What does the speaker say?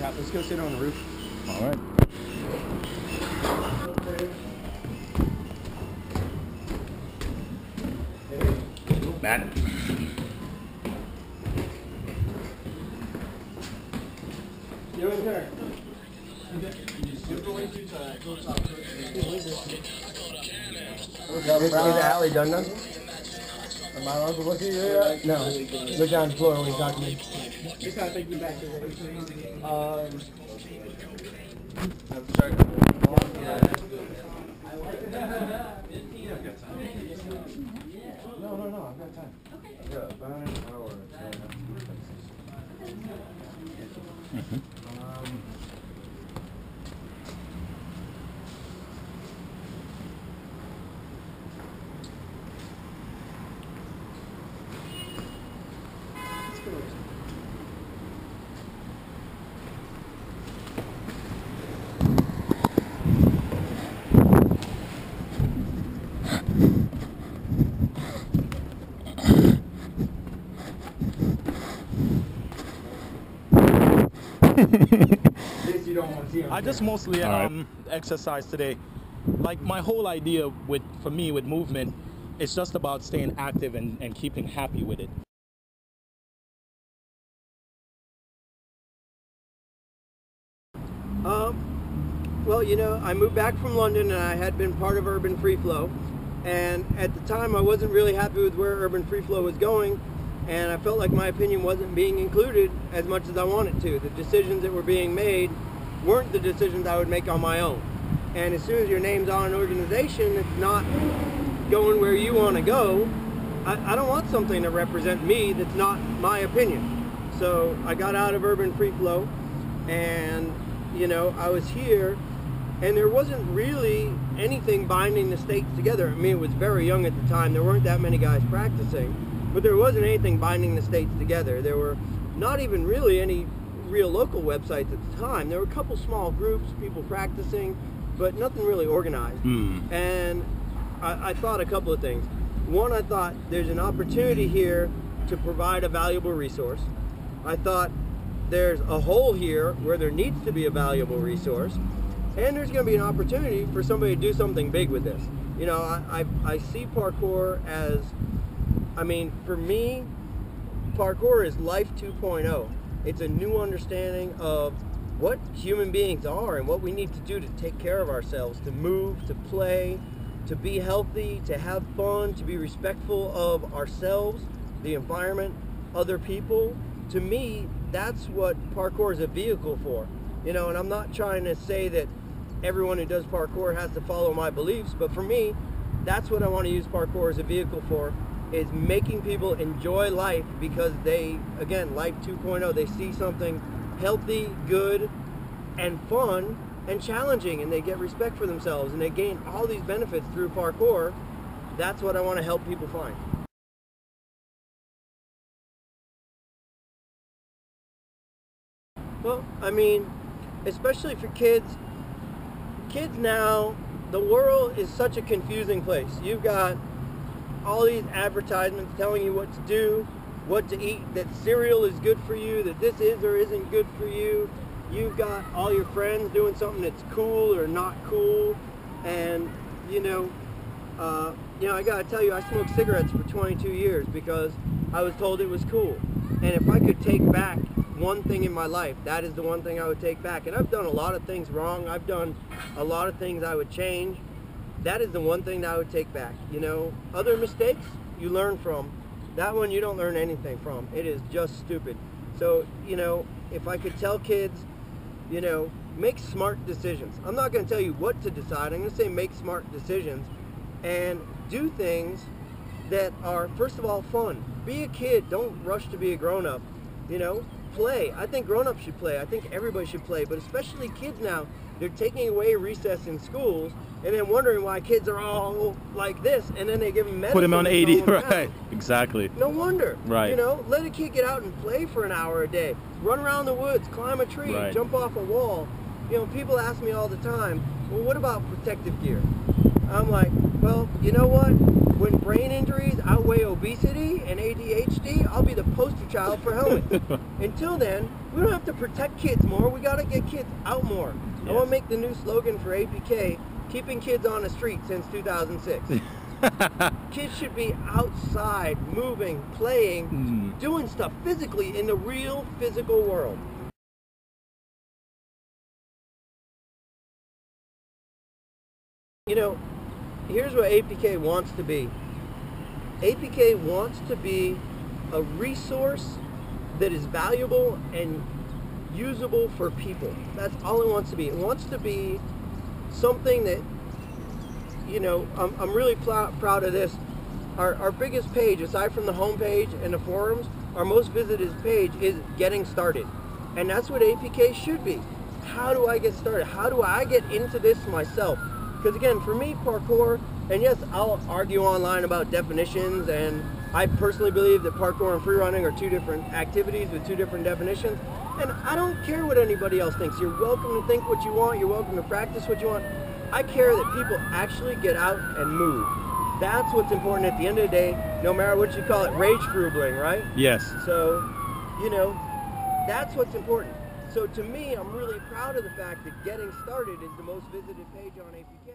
crap. Let's go sit on the roof. All right. Matt. Your turn. Is the alley done now? Am I allowed to look at you yet? No. Look down the floor when you talk to me. Just gotta take you back to the I'm sorry. No, I've got time. Yeah, about an hour. I just mostly exercise today. Like my whole idea for me with movement, it's just about staying active and keeping happy with it. Well, you know, I moved back from London and I had been part of Urban Free Flow, and at the time I wasn't really happy with where Urban Free Flow was going, and I felt like my opinion wasn't being included as much as I wanted to. The decisions that were being made weren't the decisions I would make on my own. And as soon as your name's on an organization that's not going where you want to go, I don't want something to represent me that's not my opinion. So I got out of Urban Free Flow, and you know, I was here, and there wasn't really anything binding the states together. I mean, it was very young at the time. There weren't that many guys practicing, but there wasn't anything binding the states together. There were not even really any real local websites at the time. There were a couple small groups, people practicing, but nothing really organized. And I thought a couple of things. One, I thought there's an opportunity here to provide a valuable resource. I thought there's a hole here where there needs to be a valuable resource, and there's going to be an opportunity for somebody to do something big with this. You know, I see parkour as, I mean, for me, parkour is life 2.0. It's a new understanding of what human beings are and what we need to do to take care of ourselves, to move, to play, to be healthy, to have fun, to be respectful of ourselves, the environment, other people. To me, that's what parkour is a vehicle for. You know, and I'm not trying to say that everyone who does parkour has to follow my beliefs, but for me, that's what I want to use parkour as a vehicle for, is making people enjoy life, because they, again, life 2.0, they see something healthy, good, and fun, and challenging, and they get respect for themselves, and they gain all these benefits through parkour. That's what I want to help people find. Well, I mean, especially for kids now, the world is such a confusing place. You've got all these advertisements telling you what to do, what to eat, that cereal is good for you, that this is or isn't good for you. You've got all your friends doing something that's cool or not cool, and you know, I gotta tell you, I smoked cigarettes for 22 years because I was told it was cool. And if I could take back one thing in my life, that is the one thing I would take back. And I've done a lot of things wrong. I've done a lot of things I would change. That is the one thing that I would take back. You know, other mistakes you learn from. That one you don't learn anything from. It is just stupid. So, you know, if I could tell kids, you know, make smart decisions. I'm not going to tell you what to decide. I'm going to say make smart decisions and do things that are, first of all, fun. Be a kid. Don't rush to be a grown-up. You know, play. I think grown-ups should play. I think everybody should play, but especially kids now. They're taking away recess in schools and then wondering why kids are all like this, and then they give them medicine. Put them on 80, right? Exactly. No wonder. Right. You know, let a kid get out and play for an hour a day. Run around the woods, climb a tree, right. Jump off a wall. You know, people ask me all the time, well, what about protective gear? I'm like, well, you know what? When brain injuries outweigh obesity and ADHD, I'll be the poster child for helmets. Until then, we don't have to protect kids more. We got to get kids out more. I want to make the new slogan for APK, keeping kids on the street since 2006. Kids should be outside, moving, playing, doing stuff physically in the real physical world. You know, here's what APK wants to be. APK wants to be a resource that is valuable and usable for people. That's all it wants to be. It wants to be something that, you know, I'm really proud of this. Our biggest page, aside from the homepage and the forums, our most visited page is Getting Started. And that's what APK should be. How do I get started? How do I get into this myself? Because again, for me, parkour, and yes, I'll argue online about definitions, and I personally believe that parkour and freerunning are two different activities with two different definitions. And I don't care what anybody else thinks. You're welcome to think what you want. You're welcome to practice what you want. I care that people actually get out and move. That's what's important at the end of the day, no matter what you call it, rage frubling, right? Yes. So, you know, that's what's important. So to me, I'm really proud of the fact that Getting Started is the most visited page on APK.